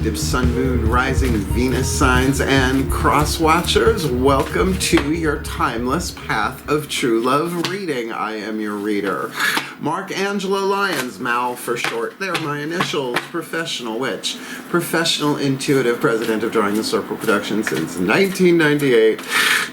active sun, moon, rising Venus signs, and cross watchers. Welcome to your timeless path of true love reading. I am your reader, Mark Angelo Lyons, Mal for short. They're my initials. Professional witch, professional intuitive, president of Drawing the Circle Productions since 1998.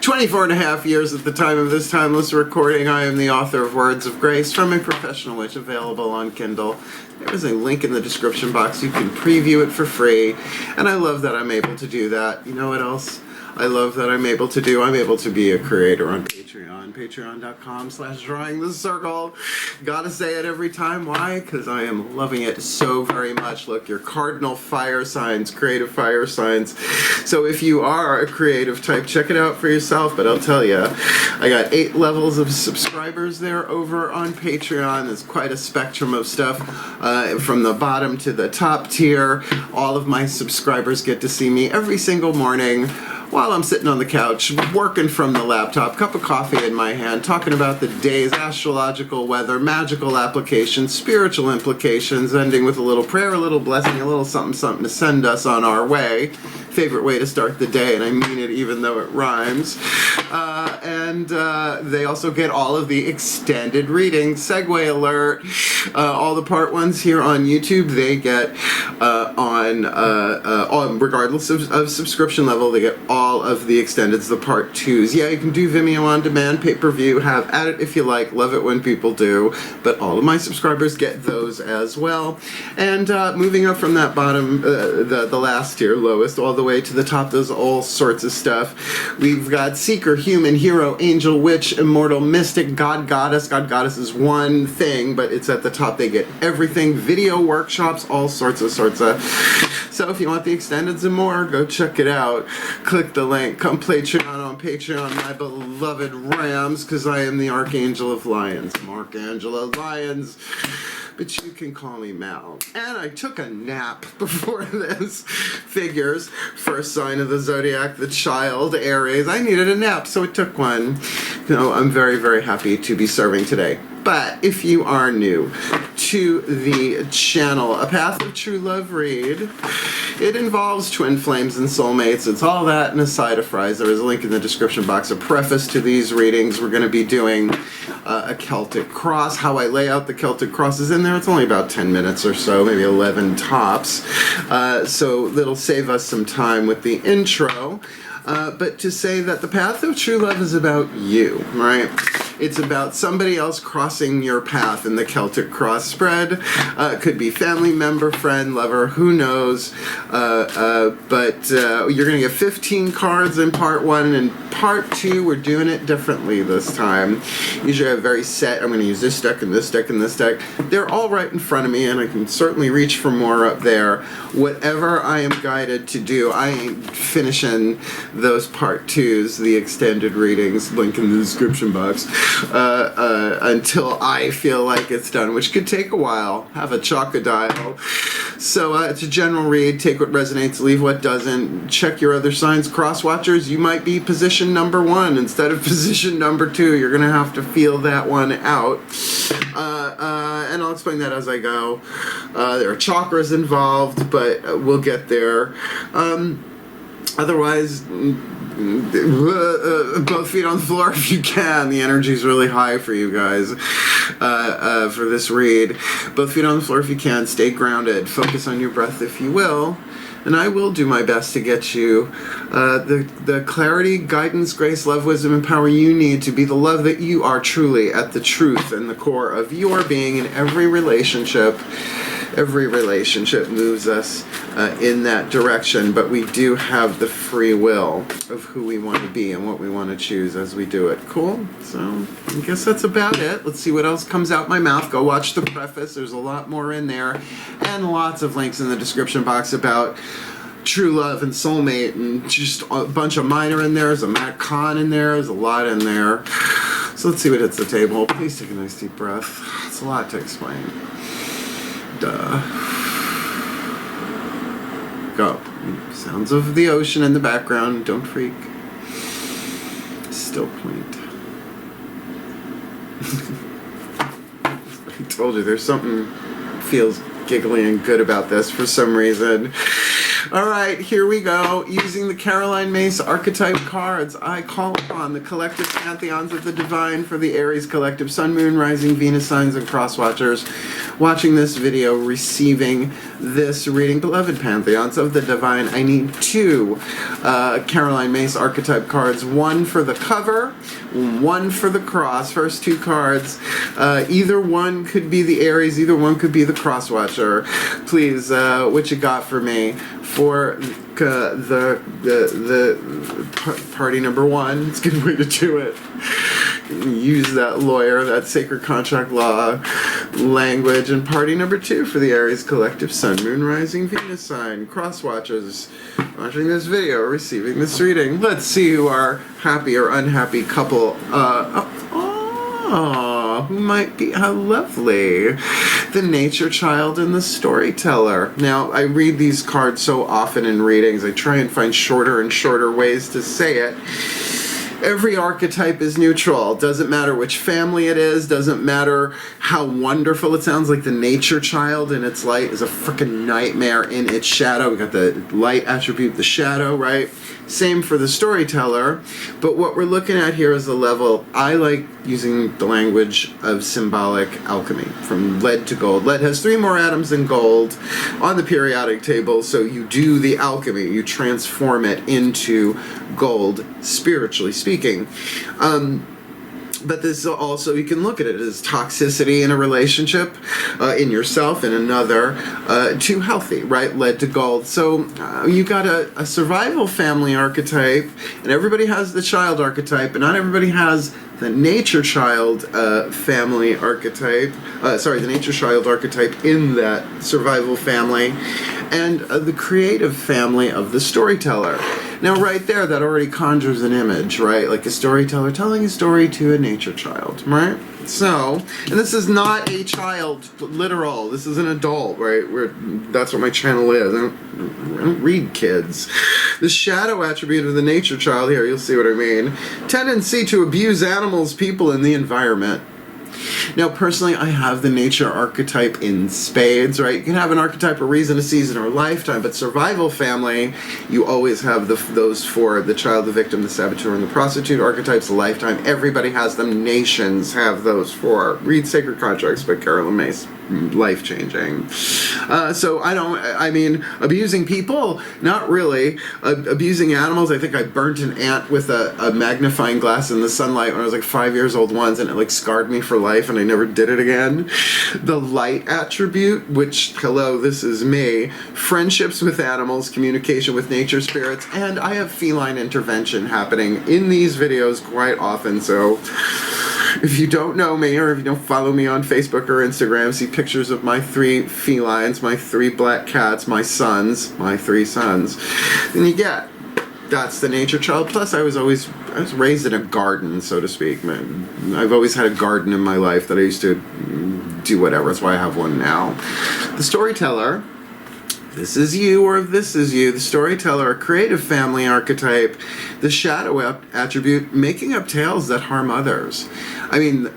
24 and a half years at the time of this timeless recording. I am the author of Words of Grace from a Professional Witch, available on Kindle. There is a link in the description box. You can preview it for free, and I love that I'm able to do that. You know what else I love that I'm able to do? I'm able to be a creator on Patreon. Patreon.com/drawingthecircle. Gotta say it every time. Why? Because I am loving it so very much. Look, your cardinal fire signs, creative fire signs. So if you are a creative type, check it out for yourself. But I'll tell you, I got 8 levels of subscribers there over on Patreon. There's quite a spectrum of stuff from the bottom to the top tier. All of my subscribers get to see me every single morning while I'm sitting on the couch, working from the laptop, cup of coffee in my hand, talking about the day's astrological weather, magical applications, spiritual implications, ending with a little prayer, a little blessing, a little something, something to send us on our way. Favorite way to start the day, and I mean it even though it rhymes. They also get all of the extended readings. Segue alert. All the part ones here on YouTube, they get regardless of subscription level, they get all of the extendeds, the part 2s. Yeah, you can do Vimeo on demand, pay-per-view, have at it if you like, love it when people do, but all of my subscribers get those as well. And moving up from that bottom, the last tier, lowest, all the way to the top, there's all sorts of stuff. We've got Seeker, Human, Hero, Angel, Witch, Immortal, Mystic, God, Goddess. God, Goddess is one thing, but it's at the top. They get everything, video workshops, all sorts of. So if you want the extendeds and more, go check it out. Click the link. Come Patreon on Patreon, my beloved Rams, because I am the Archangel of Lyons. Mark Angelo Lyons. But you can call me Mal. And I took a nap before this. Figures, first sign of the zodiac, the child, Aries. I needed a nap, so I took one. I'm very, very happy to be serving today. But if you are new to the channel, A Path of True Love read, it involves twin flames and soulmates. It's all that and a side of fries. There is a link in the description box, a preface to these readings. We're going to be doing a Celtic Cross. How I lay out the Celtic Cross is in there. It's only about 10 minutes or so, maybe 11 tops. So that'll save us some time with the intro. But to say that the path of true love is about you, right? It's about somebody else crossing your path in the Celtic Cross spread. Could be family member, friend, lover, who knows. But you're going to get 15 cards in part 1, and part 2, we're doing it differently this time. Usually I'm very set. I'm going to use this deck and this deck and this deck. They're all right in front of me, and I can certainly reach for more up there. Whatever I am guided to do, I ain't finishing those part 2s, the extended readings, link in the description box, until I feel like it's done, which could take a while. Have a chocodile. So it's a general read. Take what resonates, leave what doesn't. Check your other signs. Cross watchers, you might be position number 1 instead of position number 2. You're going to have to feel that one out. And I'll explain that as I go. There are chakras involved, but we'll get there. Otherwise, both feet on the floor if you can. The energy's really high for you guys for this read. Both feet on the floor if you can. Stay grounded. Focus on your breath if you will. And I will do my best to get you the clarity, guidance, grace, love, wisdom, and power you need to be the love that you are truly at the truth and the core of your being in every relationship. Every relationship moves us in that direction, but we do have the free will of who we want to be and what we want to choose as we do it. Cool? So I guess that's about it. Let's see what else comes out my mouth. Go watch the preface. There's a lot more in there, and lots of links in the description box about true love and soulmate, and just a bunch of minor in there. There's a Matt Kahn in there. There's a lot in there. So let's see what hits the table. Please take a nice deep breath. It's a lot to explain. Go. Sounds of the ocean in the background. Don't freak. Still point. I told you there's something feels giggly and good about this for some reason. Alright, here we go. Using the Caroline Myss Archetype cards, I call upon the collective pantheons of the divine for the Aries collective Sun, Moon, Rising, Venus signs, and cross watchers watching this video, receiving this reading. Beloved pantheons of the divine, I need 2 Caroline Myss Archetype cards. 1 for the cover, 1 for the cross. First 2 cards. Either one could be the Aries, either one could be the cross watcher. Please, what you got for me? For the party number 1, it's a good way to do it. Use that lawyer, that sacred contract law language. And party number 2 for the Aries collective Sun, Moon, Rising, Venus sign. Cross watchers watching this video, receiving this reading. Let's see who our happy or unhappy couple. Who might be? How lovely. The nature child and the storyteller. Now, I read these cards so often in readings. I try and find shorter and shorter ways to say it. Every archetype is neutral. Doesn't matter which family it is. Doesn't matter how wonderful it sounds. Like the nature child in its light is a freaking nightmare in its shadow. We got the light attribute, the shadow, right? Same for the storyteller. But what we're looking at here is a level. I like using the language of symbolic alchemy, from lead to gold. Lead has 3 more atoms than gold on the periodic table, so you do the alchemy. You transform it into gold, spiritually speaking. But this also, you can look at it as toxicity in a relationship, in yourself, in another, too healthy, right? Lead to gold. So you got a survival family archetype, and everybody has the child archetype, but not everybody has the nature child family archetype. The nature child archetype in that survival family, and the creative family of the storyteller. Now, right there, that already conjures an image, right? Like a storyteller telling a story to a nature child, right? So, and this is not a child, literal. This is an adult, right? That's what my channel is. I don't read kids. The shadow attribute of the nature child here, you'll see what I mean. Tendency to abuse animals, people, and the environment. Now, personally, I have the nature archetype in spades, right? You can have an archetype, a reason, a season, or a lifetime, but survival family, you always have those 4, the child, the victim, the saboteur, and the prostitute archetypes, a lifetime. Everybody has them. Nations have those 4. Read Sacred Contracts by Caroline Myss. Life-changing. Abusing people, not really. Abusing animals, I think I burnt an ant with a magnifying glass in the sunlight when I was like 5 years old once, and it like scarred me for life, and I never did it again. The light attribute, which, hello, this is me. Friendships with animals, communication with nature spirits, and I have feline intervention happening in these videos quite often, so if you don't know me, or if you don't follow me on Facebook or Instagram, see pictures of my 3 felines, my 3 black cats, my 3 sons, then you get, that's the nature child. Plus, I was raised in a garden, so to speak. I've always had a garden in my life that I used to do whatever. That's why I have one now. The storyteller. This is you, or this is you. The storyteller, a creative family archetype. The shadow attribute, making up tales that harm others. I mean,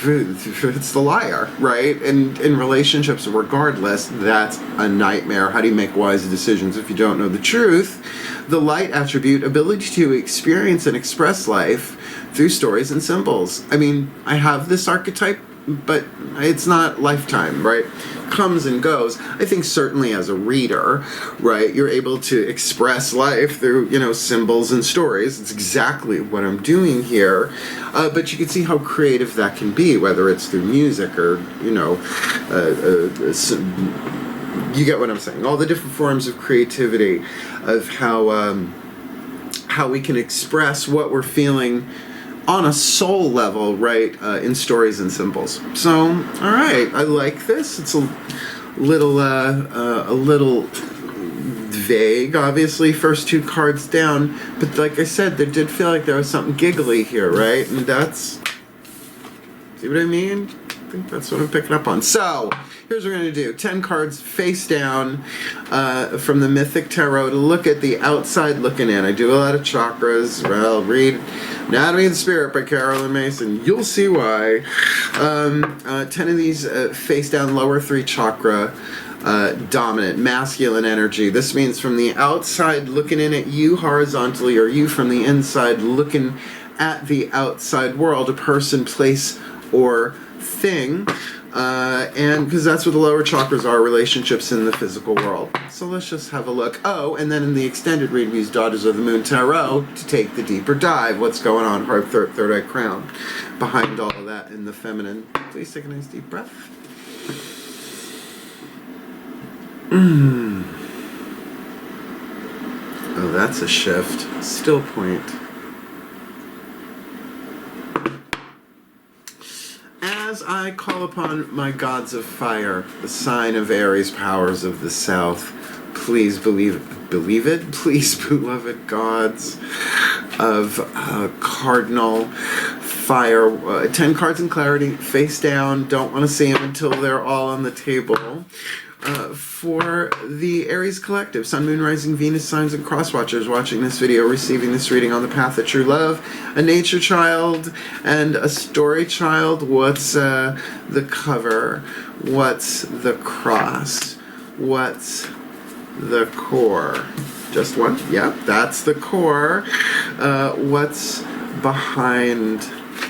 it's the liar, right? And in relationships, regardless, that's a nightmare. How do you make wise decisions if you don't know the truth? The light attribute, ability to experience and express life through stories and symbols. I mean, I have this archetype, but it's not lifetime, right? Comes and goes. I think certainly as a reader, right, you're able to express life through, symbols and stories. It's exactly what I'm doing here. But you can see how creative that can be, whether it's through music or, you get what I'm saying. All the different forms of creativity, of how we can express what we're feeling on a soul level, right, in stories and symbols. So, all right, I like this. It's a little vague, obviously, first 2 cards down, but like I said, there did feel like there was something giggly here, right? And that's, see what I mean? I think that's what I'm picking up on. So, here's what we're going to do. 10 cards face down from the Mythic Tarot to look at the outside looking in. I do a lot of chakras. Well, read Anatomy of the Spirit by Caroline Myss, and you'll see why. 10 of these face down, lower 3 chakra. dominant, masculine energy. This means from the outside looking in at you horizontally, or you from the inside looking at the outside world, a person, place, or thing. And because that's what the lower chakras are, relationships in the physical world. So let's just have a look. Oh, and then in the extended reading, we use Daughters of the Moon Tarot to take the deeper dive. What's going on? Heart, third eye crown. Behind all of that in the feminine. Please take a nice deep breath. Oh, that's a shift. Still point. As I call upon my gods of fire, the sign of Aries, powers of the south, please believe it, please, beloved gods of cardinal fire, 10 cards in clarity, face down, don't want to see them until they're all on the table. For the Aries Collective, Sun, Moon, Rising, Venus, signs, and cross watchers watching this video, receiving this reading on the path of true love, a nature child and a story child. What's the cover? What's the cross? What's the core? Just one? Yeah, that's the core. What's behind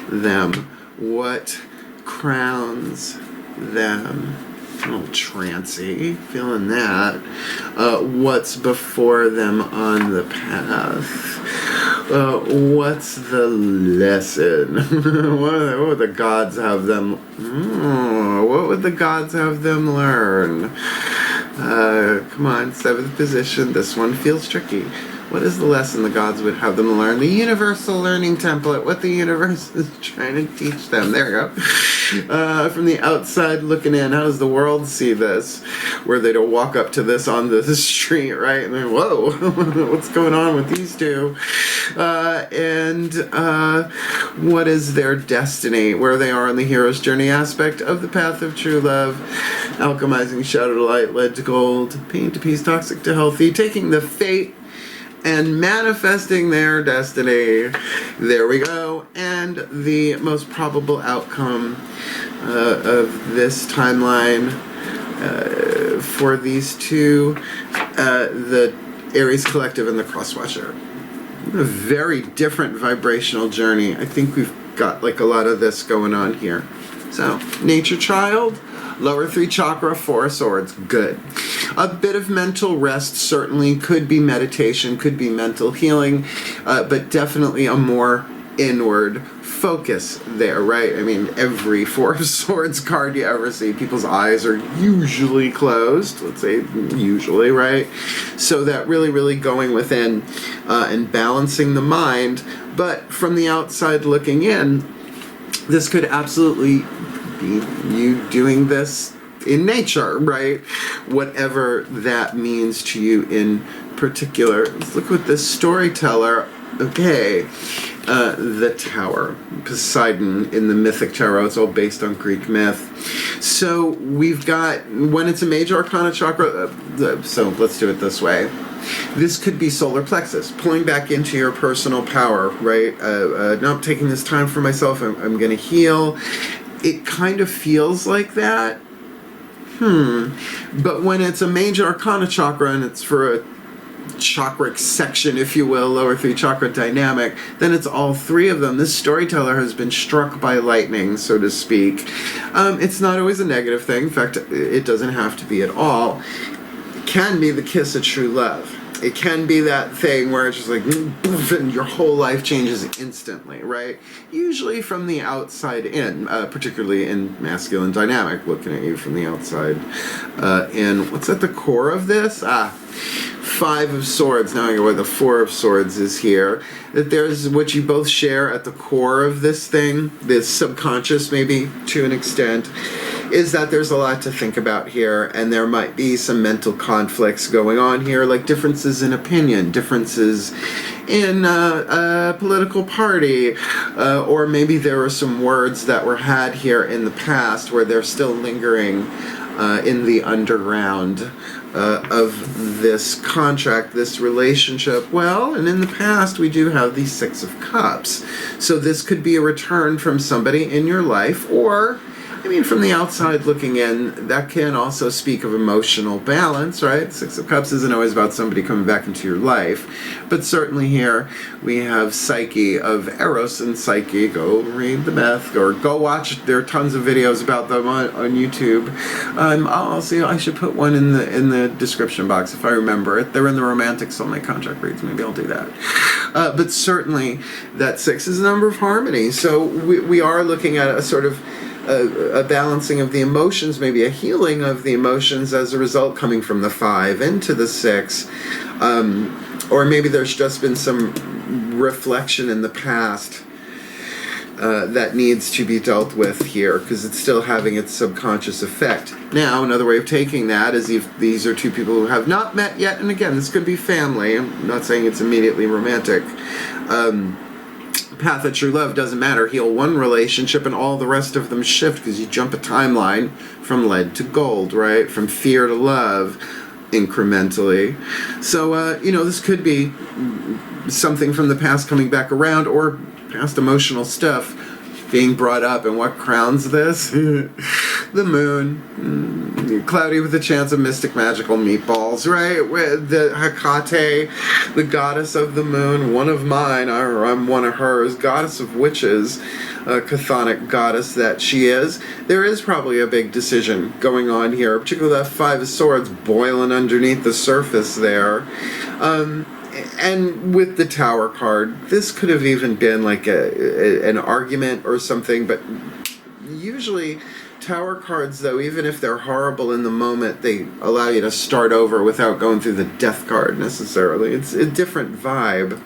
them? What crowns them? A little trancy, feeling that. What's before them on the path? What's the lesson? What would the gods have them? What would the gods have them learn? Come on, 7th position. This one feels tricky. What is the lesson the gods would have them learn? The universal learning template. What the universe is trying to teach them. There you go. From the outside looking in, how does the world see this? Where they don't walk up to this on the street, right? And they're, whoa, what's going on with these two? And what is their destiny? Where they are on the hero's journey aspect of the path of true love. Alchemizing shadow to light, lead to gold, pain to peace, toxic to healthy. Taking the fate and manifesting their destiny. There we go. And the most probable outcome of this timeline for these two, the Aries Collective and the Crosswatcher. A very different vibrational journey. I think we've got like a lot of this going on here. So, nature child, lower 3 chakra, 4 of swords, good. A bit of mental rest certainly, could be meditation, could be mental healing, but definitely a more inward focus there, right? I mean, every 4 of swords card you ever see, people's eyes are usually closed, let's say usually, right? So that really going within and balancing the mind, but from the outside looking in, this could absolutely be you doing this in nature, right? Whatever that means to you in particular. Let's look at this Storyteller. Okay, the Tower, Poseidon in the mythic tarot. It's all based on Greek myth. So we've got, when it's a major arcana chakra, so let's do it this way. This could be solar plexus, pulling back into your personal power, right? Not taking this time for myself, I'm going to heal. It kind of feels like that. But when it's a major arcana chakra and it's for a chakric section, if you will, lower 3 chakra dynamic, then it's all 3 of them. This Storyteller has been struck by lightning, so to speak. It's not always a negative thing. In fact, it doesn't have to be at all. It can be the kiss of true love. It can be that thing where it's just like, poof, and your whole life changes instantly, right? Usually from the outside in, particularly in masculine dynamic, looking at you from the outside in. What's at the core of this? 5 of swords. Now I know where the 4 of swords is here. That there's what you both share at the core of this thing, this subconscious maybe to an extent, is that there's a lot to think about here, and there might be some mental conflicts going on here, like differences in opinion, differences in a political party, or maybe there were some words that were had here in the past where they're still lingering in the underground of this contract, this relationship. Well, and in the past we do have the 6 of Cups. So this could be a return from somebody in your life, or mean, from the outside looking in, that can also speak of emotional balance, right? Six of Cups isn't always about somebody coming back into your life, but certainly here we have Psyche of Eros and Psyche. Go read the myth, or go watch. There are tons of videos about them on YouTube. I'll see. I should put one in the description box if I remember it. They're in the Romantic Soulmate Contract reads. Maybe I'll do that. But certainly, that 6 is a number of harmony. So we are looking at a sort of a balancing of the emotions, maybe a healing of the emotions as a result, coming from the 5 into the 6. Or maybe there's just been some reflection in the past that needs to be dealt with here, because it's still having its subconscious effect. Now, another way of taking that is if these are two people who have not met yet, and again, this could be family, I'm not saying it's immediately romantic. Path of true love doesn't matter. Heal one relationship and all the rest of them shift, because you jump a timeline from lead to gold, right? From fear to love, incrementally. So, this could be something from the past coming back around, or past emotional stuff being brought up. And what crowns this? The moon. Cloudy with a chance of mystic magical meatballs, right? With the Hecate, the goddess of the moon, one of mine, or I'm one of hers, goddess of witches, a chthonic goddess that she is. There is probably a big decision going on here, particularly that 5 of Swords boiling underneath the surface there. And with the Tower card, this could have even been like an argument or something, but usually Tower cards, though, even if they're horrible in the moment, they allow you to start over without going through the Death card necessarily. It's a different vibe.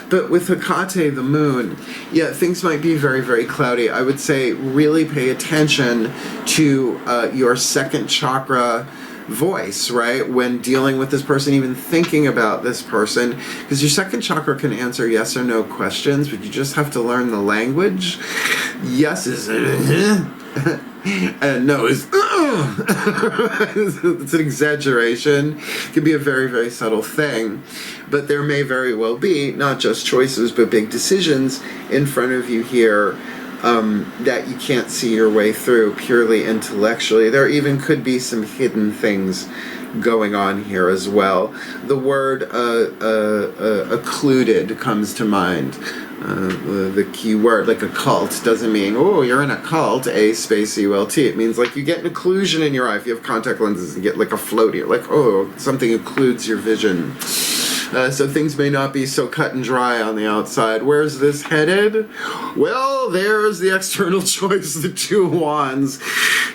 But with Hecate, the moon, yeah, things might be very, very cloudy. I would say really pay attention to your second chakra voice, right, when dealing with this person, even thinking about this person, because your second chakra can answer yes or no questions, but you just have to learn the language. Yes is and no is it's an exaggeration. It can be a very, very subtle thing, but there may very well be not just choices but big decisions in front of you here that you can't see your way through purely intellectually. There even could be some hidden things going on here as well. The word occluded comes to mind. The key word, like a cult, doesn't mean, oh, you're in a cult, A-space-U-L-T. It means like you get an occlusion in your eye. If you have contact lenses, you get like a floaty, like, oh, something occludes your vision. So things may not be so cut and dry on the outside. Where's this headed? Well, there's the external choice, the 2 wands.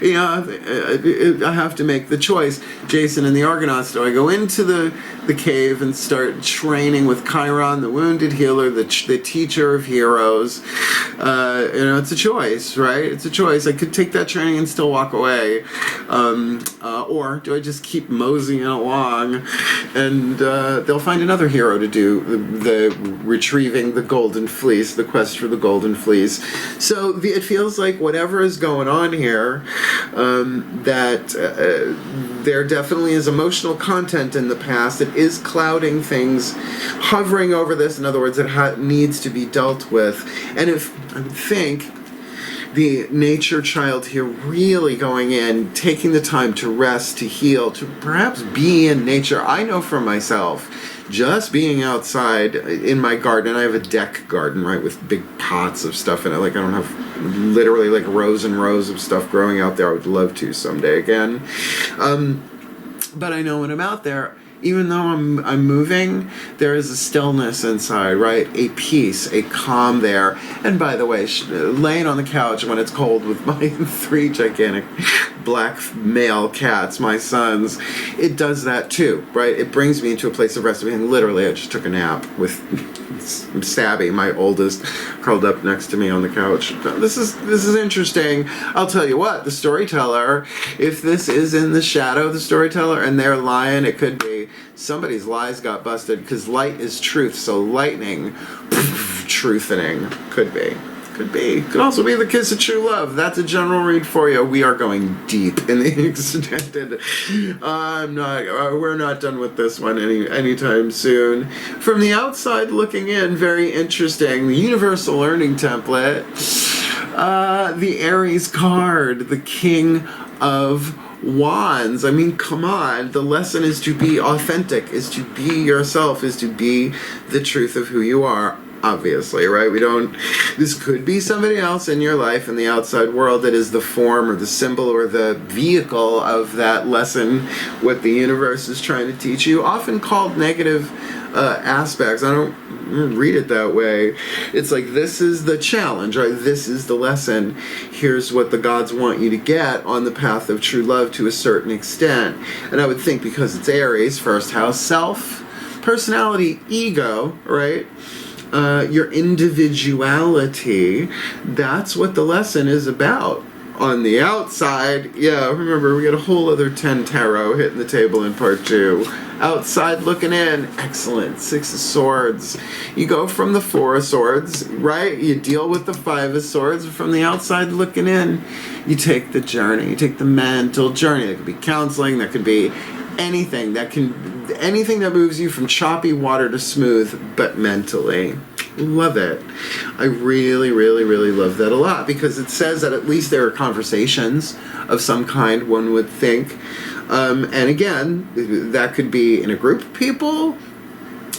Yeah, I have to make the choice. Jason and the Argonauts, do I go into the cave and start training with Chiron, the wounded healer, the teacher of heroes? It's a choice, right? It's a choice. I could take that training and still walk away. Or do I just keep moseying along and they'll find another hero to do the retrieving the golden fleece, the quest for the golden fleece. So it feels like whatever is going on here, there definitely is emotional content in the past. It is clouding things, hovering over this. In other words, it needs to be dealt with. And if I would think the nature child here really going in, taking the time to rest, to heal, to perhaps be in nature. I know for myself, just being outside in my garden, I have a deck garden, right, with big pots of stuff in it. Like, I don't have literally like rows and rows of stuff growing out there. I would love to someday again. But I know when I'm out there, even though I'm moving, there is a stillness inside, right? A peace, a calm there. And by the way, laying on the couch when it's cold with my 3 gigantic black male cats, my sons, it does that too, right? It brings me into a place of rest. I mean, literally, I just took a nap with Stabby, my oldest, curled up next to me on the couch. This is interesting. I'll tell you what, the Storyteller, if this is in the shadow of the Storyteller and they're lying, it could be somebody's lies got busted, because light is truth, so lightning, truthening, could be. Could also be the kiss of true love. That's a general read for you. We are going deep in the extended. We're not done with this one anytime soon. From the outside looking in, very interesting. The universal learning template. The Aries card, the King of Wands. I mean, come on. The lesson is to be authentic, is to be yourself, is to be the truth of who you are. Obviously, right? This could be somebody else in your life in the outside world that is the form or the symbol or the vehicle of that lesson, what the universe is trying to teach you, often called negative aspects. I don't read it that way. It's like, this is the challenge, right? This is the lesson. Here's what the gods want you to get on the path of true love to a certain extent. And I would think because it's Aries, first house, self, personality, ego, right? Your individuality, that's what the lesson is about. On the outside, yeah, remember, we got a whole other 10 tarot hitting the table in part 2. Outside looking in, excellent. 6 of Swords. You go from the 4 of Swords, right? You deal with the 5 of Swords. From the outside looking in, you take the journey. You take the mental journey. That could be counseling. That could be anything. Anything that moves you from choppy water to smooth, but mentally. Love it. I really, really, really love that a lot, because it says that at least there are conversations of some kind, one would think. And again, that could be in a group of people,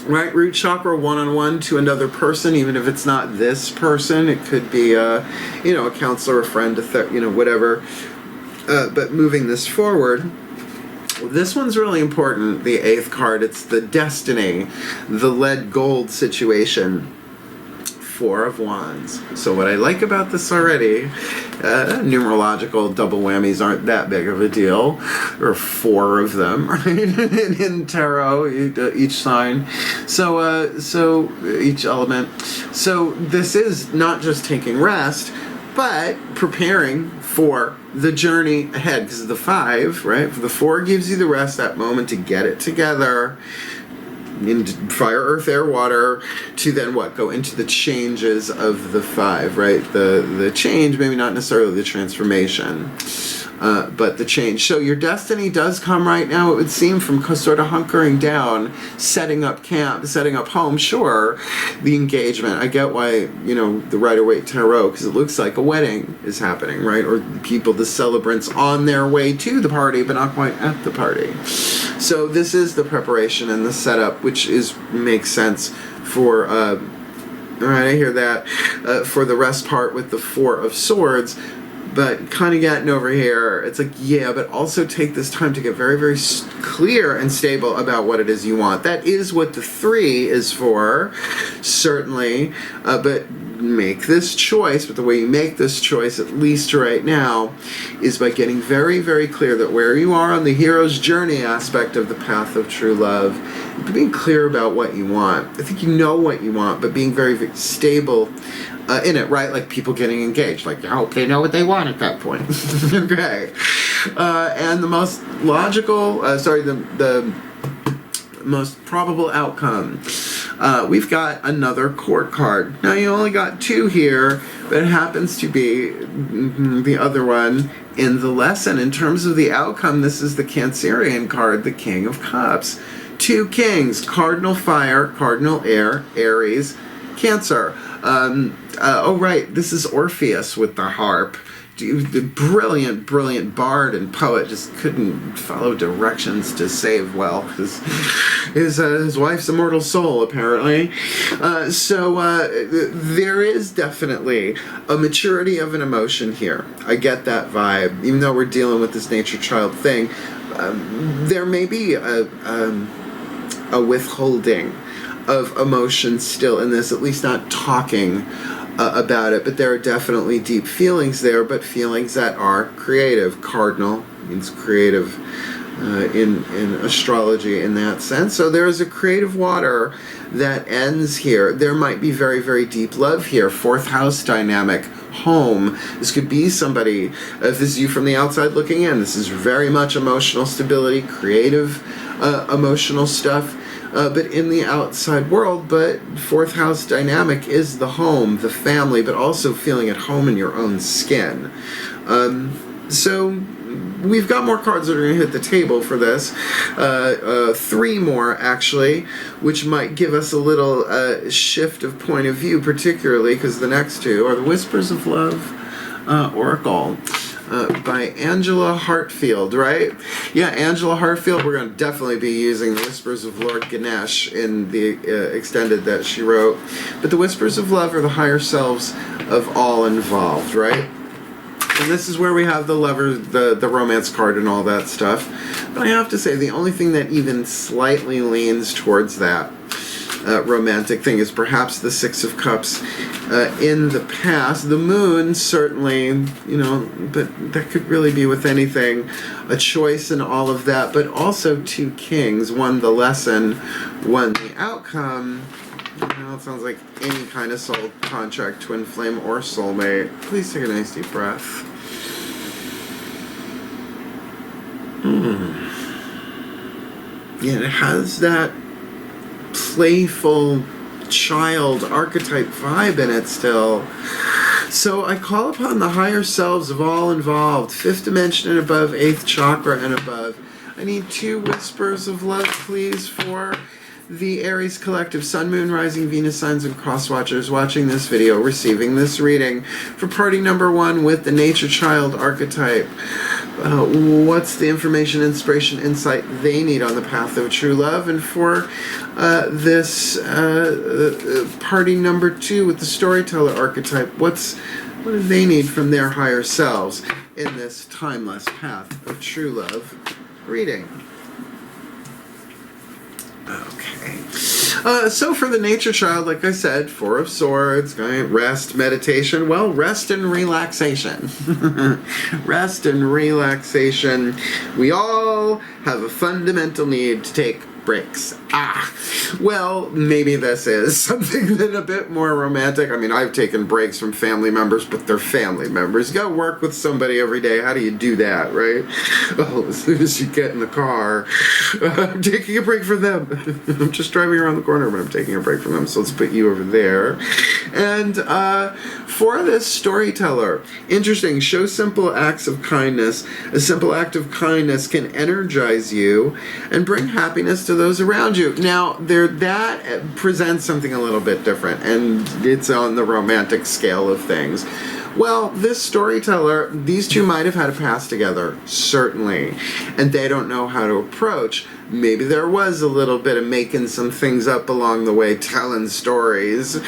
right? Root chakra, one-on-one to another person, even if it's not this person. It could be a counselor, a friend, whatever. But moving this forward, this one's really important, the 8th card. It's the destiny, the lead gold situation. 4 of Wands. So what I like about this already, numerological double whammies aren't that big of a deal. There are 4 of them, right? in tarot, each sign. So each element. So this is not just taking rest, but preparing for the journey ahead, because the 5, right? The 4 gives you the rest, that moment to get it together, in fire, earth, air, water, to then what? Go into the changes of the 5, right? The change, maybe not necessarily the transformation, but the change. So your destiny does come right now, it would seem, from sort of hunkering down, setting up camp, setting up home. Sure, the engagement. I get why, the Rider-Waite Tarot, because it looks like a wedding is happening, right? Or the celebrants on their way to the party, but not quite at the party. So this is the preparation and the setup, which makes sense for, all right, I hear that, for the rest part with the 4 of Swords. But kind of getting over here, it's like, yeah, but also take this time to get very, very clear and stable about what it is you want. That is what the 3 is for, certainly, but make this choice. But the way you make this choice, at least right now, is by getting very, very clear that where you are on the hero's journey aspect of the path of true love, being clear about what you want. I think you know what you want, but being very, very stable in it, right? Like people getting engaged. Like, I hope they know what they want at that point. Okay. And the most logical, the most probable outcome. We've got another court card. Now, you only got 2 here, but it happens to be the other one in the lesson. In terms of the outcome, this is the Cancerian card, the King of Cups. 2 kings, cardinal fire, cardinal air, Aries, Cancer. Oh, right, this is Orpheus with the harp. The brilliant, brilliant bard and poet just couldn't follow directions to save well. His wife's immortal soul, apparently. So there is definitely a maturity of an emotion here. I get that vibe. Even though we're dealing with this nature child thing, there may be a withholding of emotion still in this, at least not talking about it, but there are definitely deep feelings there, but feelings that are creative. Cardinal means creative in astrology in that sense. So there is a creative water that ends here. There might be very, very deep love here. 4th house dynamic, home. This could be somebody, if this is you from the outside looking in, this is very much emotional stability, creative emotional stuff. But in the outside world, but 4th house dynamic is the home, the family, but also feeling at home in your own skin. So we've got more cards that are going to hit the table for this. 3 more, actually, which might give us a little shift of point of view, particularly because the next 2 are the Whispers of Love, Oracle. By Angela Hartfield, right? Yeah, Angela Hartfield. We're going to definitely be using the Whispers of Lord Ganesh in the extended that she wrote. But the Whispers of Love are the higher selves of all involved, right? And this is where we have the lover, the romance card and all that stuff. But I have to say, the only thing that even slightly leans towards that romantic thing is perhaps the Six of Cups in the past. The Moon, certainly, you know, but that could really be with anything. A choice and all of that, but also two Kings. One the lesson, one the outcome. You know, it sounds like any kind of soul contract, twin flame, or soulmate. Please take a nice deep breath. Yeah, it has that playful child archetype vibe in it still. So I call upon the higher selves of all involved, 5th dimension and above, 8th chakra and above. I need 2 whispers of love, please, for the Aries Collective, Sun, Moon, Rising, Venus signs, and cross watchers watching this video, receiving this reading. For party number 1 with the Nature Child archetype, what's the information, inspiration, insight they need on the path of true love? And for this party number 2 with the Storyteller archetype, what do they need from their higher selves in this timeless path of true love reading? Okay. So for the Nature Child, like I said, 4 of Swords, rest, meditation. Well, rest and relaxation. Rest and relaxation. We all have a fundamental need to take breaks. Well, maybe this is something that a bit more romantic. I mean, I've taken breaks from family members, but they're family members. You gotta work with somebody every day. How do you do that, right? Oh, as soon as you get in the car, I'm taking a break from them. I'm just driving around the corner, but I'm taking a break from them. So let's put you over there. And for this Storyteller, interesting, show simple acts of kindness. A simple act of kindness can energize you and bring happiness to those around you. Now, that presents something a little bit different, and it's on the romantic scale of things. Well, this Storyteller, these two might have had a past together, certainly, and they don't know how to approach. Maybe there was a little bit of making some things up along the way, telling stories,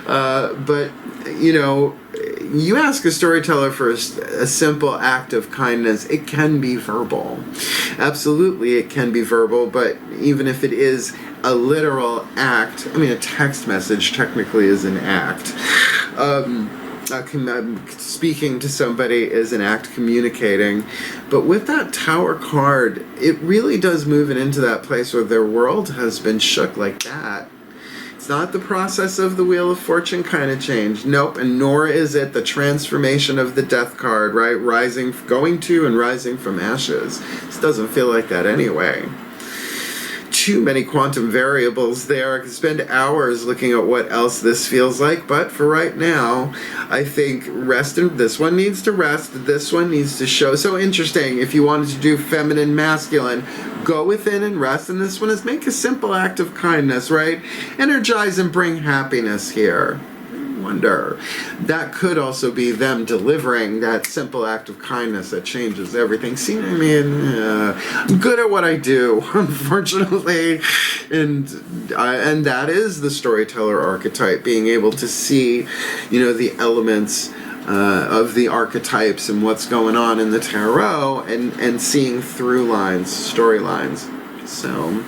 but, you know, you ask a storyteller for a simple act of kindness, it can be verbal. Absolutely, it can be verbal, but even if it is a literal act, I mean, a text message technically is an act. Speaking to somebody is an act, communicating. But with that Tower card, it really does move it into that place where their world has been shook like that. It's not the process of the Wheel of Fortune kind of change. Nope, and nor is it the transformation of the Death card, right? Rising, going to and rising from ashes. This doesn't feel like that anyway. Too many quantum variables there. I could spend hours looking at what else this feels like, but for right now, I think this one needs to rest, this one needs to show. So interesting, if you wanted to do feminine, masculine, go within and rest, and this one is make a simple act of kindness, right? Energize and bring happiness here. Wonder. That could also be them delivering that simple act of kindness that changes everything. See, I mean, I'm good at what I do, unfortunately, and that is the Storyteller archetype, being able to see, you know, the elements of the archetypes and what's going on in the tarot, and seeing through lines, storylines. So,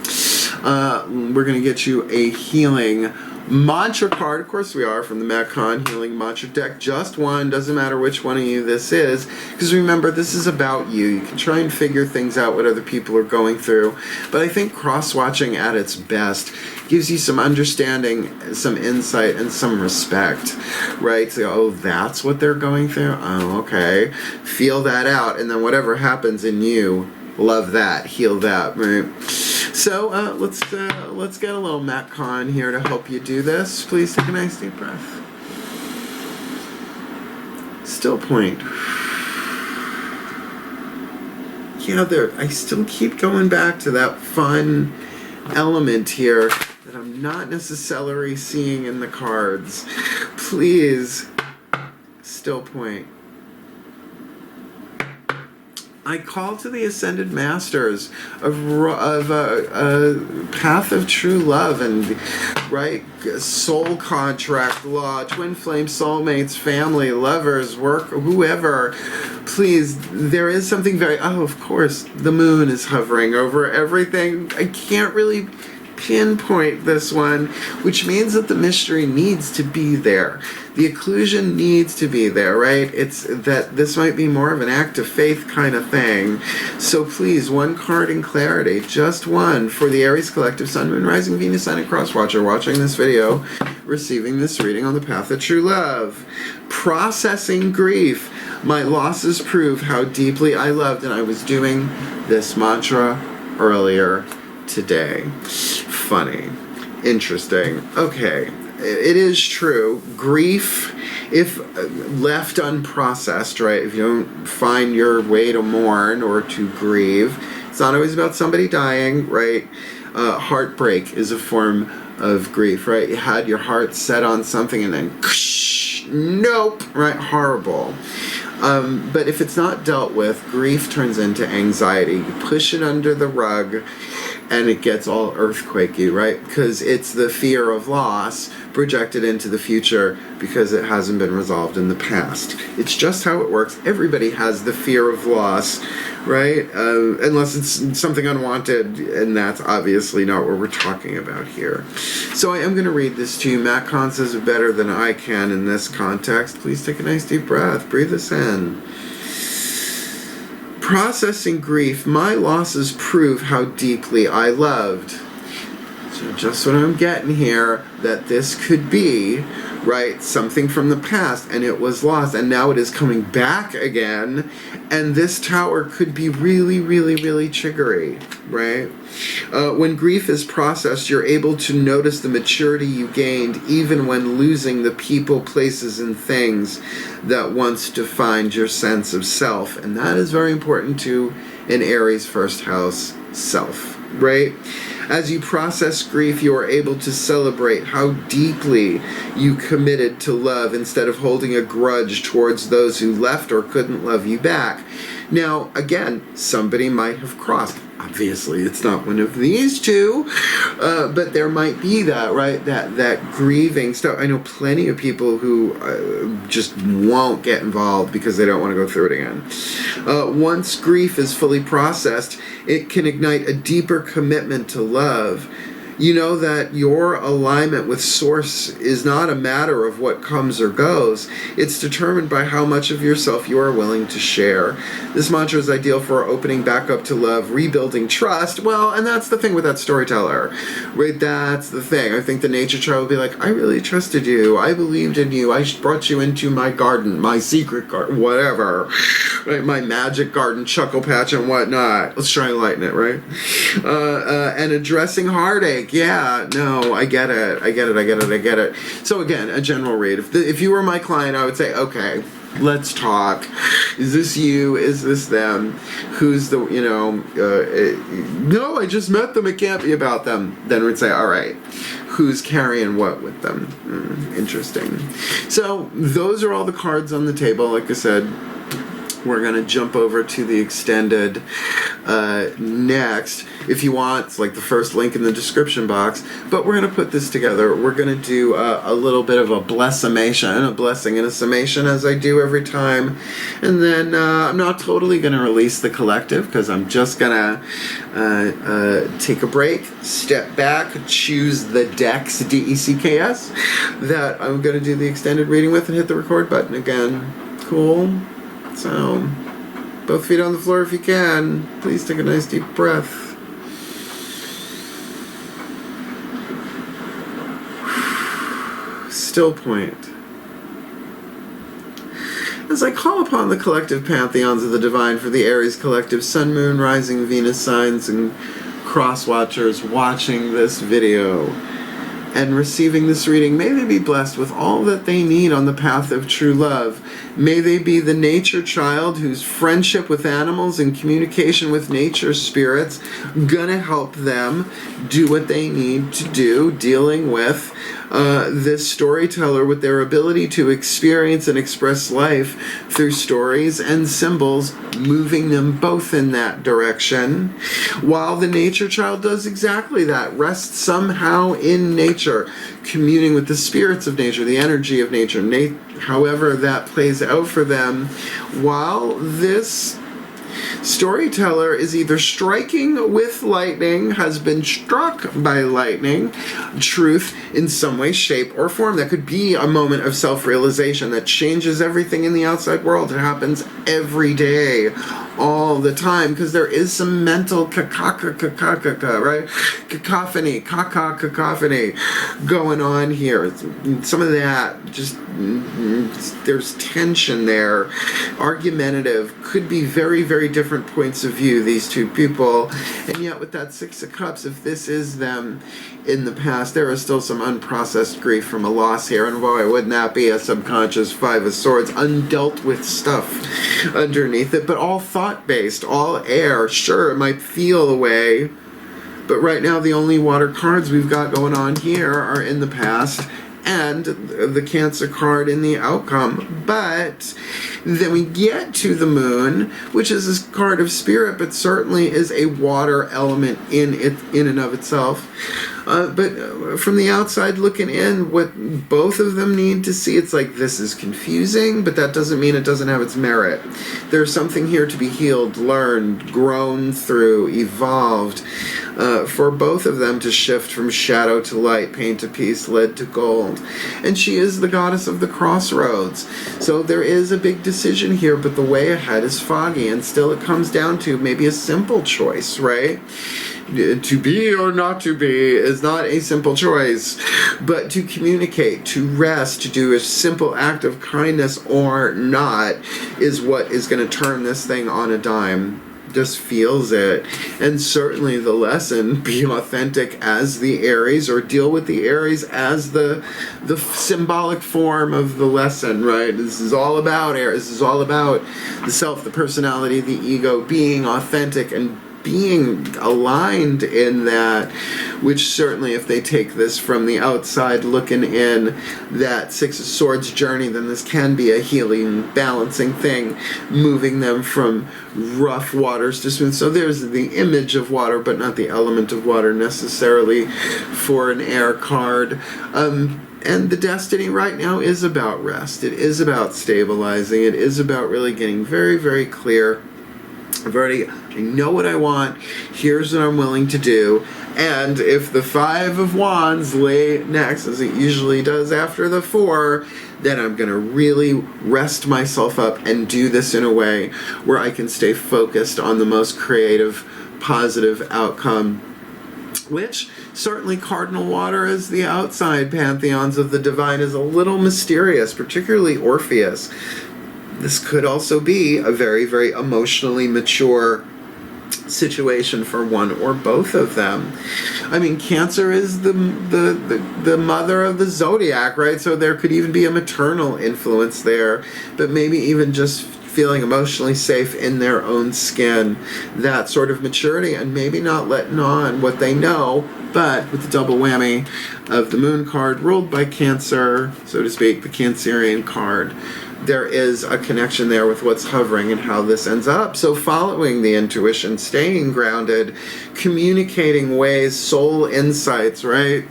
we're going to get you a healing mantra card. Of course we are, from the Macon Healing Mantra deck. Just one, doesn't matter which one of you this is, because remember, this is about you. You can try and figure things out, what other people are going through, but I think cross-watching at its best gives you some understanding, some insight, and some respect, right? So, oh, that's what they're going through? Oh, okay. Feel that out, and then whatever happens in you, love that, heal that, right? So let's get a little Macon here to help you do this. Please take a nice deep breath. Still point. Yeah, I still keep going back to that fun element here that I'm not necessarily seeing in the cards. Please, still point. I call to the ascended masters of path of true love and right soul contract law, twin flame soulmates, family, lovers, work, whoever. Please, there is something very, oh, of course, the moon is hovering over everything. I can't really pinpoint this one, which means that the mystery needs to be there. The occlusion needs to be there, right? It's that this might be more of an act of faith kind of thing. So please, one card in clarity, just one, for the Aries Collective Sun, Moon, Rising, Venus, Sign, and Cross Watcher watching this video, receiving this reading on the path of true love. Processing grief. My losses prove how deeply I loved, and I was doing this mantra earlier today. Funny. Interesting. Okay. It is true. Grief, if left unprocessed, right, if you don't find your way to mourn or to grieve, it's not always about somebody dying, right? Heartbreak is a form of grief, right? You had your heart set on something and then, nope, right? Horrible. But if it's not dealt with, grief turns into anxiety. You push it under the rug and it gets all earthquakey, right? Because it's the fear of loss projected into the future because it hasn't been resolved in the past. It's just how it works. Everybody has the fear of loss, right? Unless it's something unwanted, and that's obviously not what we're talking about here. So I am going to read this to you. Matt Kahn says it better than I can in this context. Please take a nice deep breath. Breathe this in. Processing grief, my losses prove how deeply I loved. So just what I'm getting here, that this could be, right, something from the past, and it was lost, and now it is coming back again, and this tower could be really, really, really triggery, right? When grief is processed, you're able to notice the maturity you gained even when losing the people, places, and things that once defined your sense of self, and that is very important to an Aries first house self, right? As you process grief, you are able to celebrate how deeply you committed to love instead of holding a grudge towards those who left or couldn't love you back. Now, again, somebody might have crossed. Obviously, it's not one of these two, but there might be that, right? That grieving stuff. I know plenty of people who just won't get involved because they don't want to go through it again. Once grief is fully processed, it can ignite a deeper commitment to love. You know that your alignment with Source is not a matter of what comes or goes. It's determined by how much of yourself you are willing to share. This mantra is ideal for opening back up to love, rebuilding trust. Well, and that's the thing with that storyteller, right? That's the thing. I think the nature child will be like, I really trusted you. I believed in you. I brought you into my garden, my secret garden, whatever, right? My magic garden, chuckle patch and whatnot. Let's try and lighten it, right? And addressing heartache. Yeah, no, I get it. So again, a general read. If you were my client, I would say, okay, let's talk. Is this you? Is this them? Who's the, no, I just met them. It can't be about them. Then we'd say, all right, who's carrying what with them? Interesting. So those are all the cards on the table. Like I said, we're going to jump over to the extended next. If you want, it's like the first link in the description box. But we're going to put this together. We're going to do a little bit of a blessamation, a blessing and a summation as I do every time. And then I'm not totally going to release the collective because I'm just going to take a break, step back, choose the decks, D-E-C-K-S, that I'm going to do the extended reading with and hit the record button again. Cool. So, both feet on the floor if you can. Please take a nice deep breath. Still point. As I call upon the collective pantheons of the divine for the Aries collective Sun, Moon, Rising, Venus signs, and cross watchers watching this video and receiving this reading, may they be blessed with all that they need on the path of true love. May they be the nature child whose friendship with animals and communication with nature spirits gonna help them do what they need to do, dealing with this storyteller with their ability to experience and express life through stories and symbols, moving them both in that direction, while the nature child does exactly that, rests somehow in nature, communing with the spirits of nature, the energy of nature, however that plays out for them, while this storyteller is either striking with lightning, has been struck by lightning, truth in some way, shape, or form. That could be a moment of self-realization that changes everything in the outside world. It happens every day, all the time, because there is some mental right? Cacophony going on here. Some of that, just, there's tension there. Argumentative, could be very, very different points of view, these two people. And yet with that Six of Cups, if this is them in the past, there is still some unprocessed grief from a loss here. And boy, wouldn't that be a subconscious Five of Swords, undealt with stuff underneath it, but all thought-based, all air. Sure, it might feel a way, but right now the only water cards we've got going on here are in the past and the Cancer card in the outcome. But then we get to the Moon, which is this card of spirit, but certainly is a water element in and of itself. But from the outside looking in, what both of them need to see, it's like, this is confusing, but that doesn't mean it doesn't have its merit. There's something here to be healed, learned, grown through, evolved, for both of them to shift from shadow to light, pain to peace, lead to gold. And she is the goddess of the crossroads. So there is a big decision here, but the way ahead is foggy, and still it comes down to maybe a simple choice, right? To be or not to be is not a simple choice, but to communicate, to rest, to do a simple act of kindness or not is what is going to turn this thing on a dime. Just feels it. And certainly the lesson, be authentic as the Aries, or deal with the Aries as the symbolic form of the lesson, right? This is all about Aries. This is all about the self, the personality, the ego, being authentic and being aligned in that, which certainly, if they take this from the outside looking in, that Six of Swords journey, then this can be a healing, balancing thing, moving them from rough waters to smooth. So there's the image of water, but not the element of water necessarily for an air card. And the destiny right now is about rest. It is about stabilizing. It is about really getting very, very clear. I know what I want. Here's what I'm willing to do. And if the Five of Wands lay next, as it usually does after the Four, then I'm going to really rest myself up and do this in a way where I can stay focused on the most creative, positive outcome. Which, certainly cardinal water as the outside pantheons of the divine is a little mysterious, particularly Orpheus. This could also be a very, very emotionally mature situation for one or both of them. I mean, Cancer is the mother of the zodiac, right? So there could even be a maternal influence there, but maybe even just feeling emotionally safe in their own skin, that sort of maturity, and maybe not letting on what they know, but with the double whammy of the Moon card ruled by Cancer, so to speak, the Cancerian card, there is a connection there with what's hovering and how this ends up. So following the intuition, staying grounded, communicating ways, soul insights, right?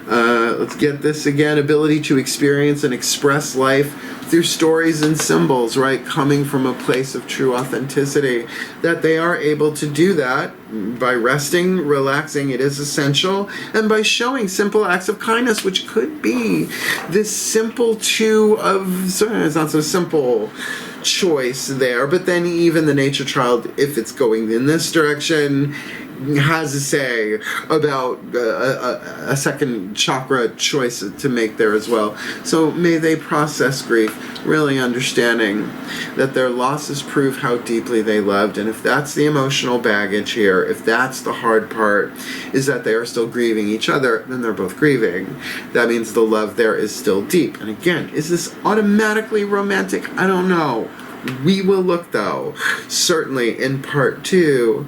Let's get this again. Ability to experience and express life through stories and symbols, right? Coming from a place of true authenticity. That they are able to do that by resting, relaxing, it is essential, and by showing simple acts of kindness, which could be this simple it's not so simple choice there, but then even the nature child, if it's going in this direction, has a say about a second chakra choice to make there as well. So may they process grief, really understanding that their losses prove how deeply they loved. And if that's the emotional baggage here, if that's the hard part, is that they are still grieving each other, then they're both grieving. That means the love there is still deep. And again, is this automatically romantic? I don't know. We will look, though, certainly in part 2,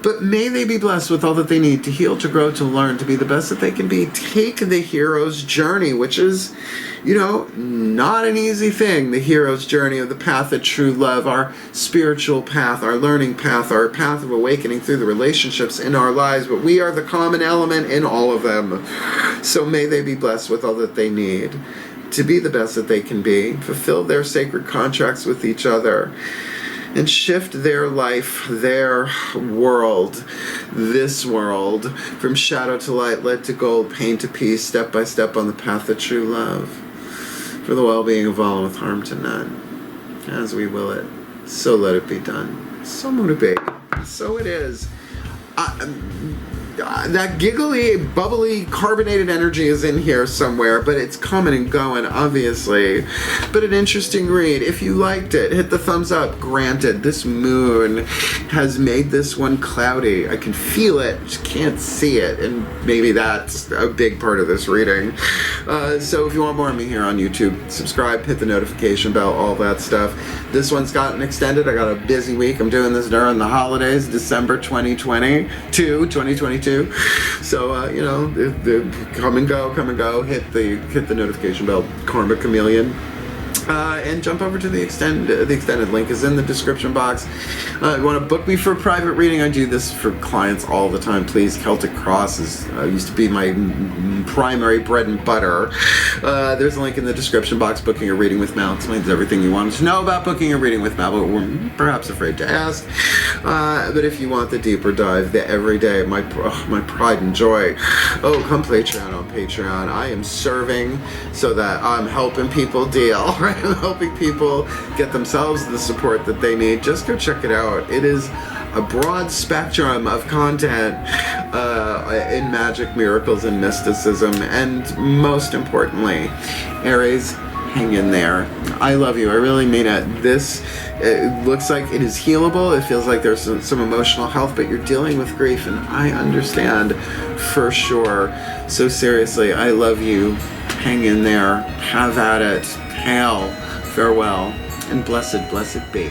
But may they be blessed with all that they need to heal, to grow, to learn, to be the best that they can be. Take the hero's journey, which is, you know, not an easy thing. The hero's journey of the path of true love, our spiritual path, our learning path, our path of awakening through the relationships in our lives. But we are the common element in all of them. So may they be blessed with all that they need to be the best that they can be, fulfill their sacred contracts with each other, and shift their life, their world, this world, from shadow to light, lead to gold, pain to peace, step by step on the path of true love, for the well-being of all with harm to none. As we will it, so let it be done. So mote it be. So it is. That giggly, bubbly, carbonated energy is in here somewhere, but it's coming and going, obviously. But an interesting read. If you liked it, hit the thumbs up. Granted, this moon has made this one cloudy. I can feel it, just can't see it, and maybe that's a big part of this reading. So if you want more of me here on YouTube, subscribe, hit the notification bell, all that stuff. This one's gotten extended. I got a busy week. I'm doing this during the holidays, December 2022. So you know, come and go. Hit the notification bell, Karma Chameleon. And jump over to the extended link is in the description box. If you want to book me for a private reading, I do this for clients all the time. Please, Celtic Cross used to be my primary bread and butter. There's a link in the description box. Booking a reading with Mal explains everything you wanted to know about booking a reading with Mal, but we're perhaps afraid to ask. But if you want the deeper dive, the everyday, my pride and joy, come Patreon on Patreon. I am serving so that I'm helping people deal, right? I'm helping people get themselves the support that they need. Just go check it out. It is a broad spectrum of content in magic, miracles, and mysticism. And most importantly, Aries, hang in there. I love you. I really mean it. It looks like it is healable. It feels like there's some emotional health, but you're dealing with grief, and I understand for sure. So seriously, I love you. Hang in there. Have at it. Hail, farewell, and blessed be.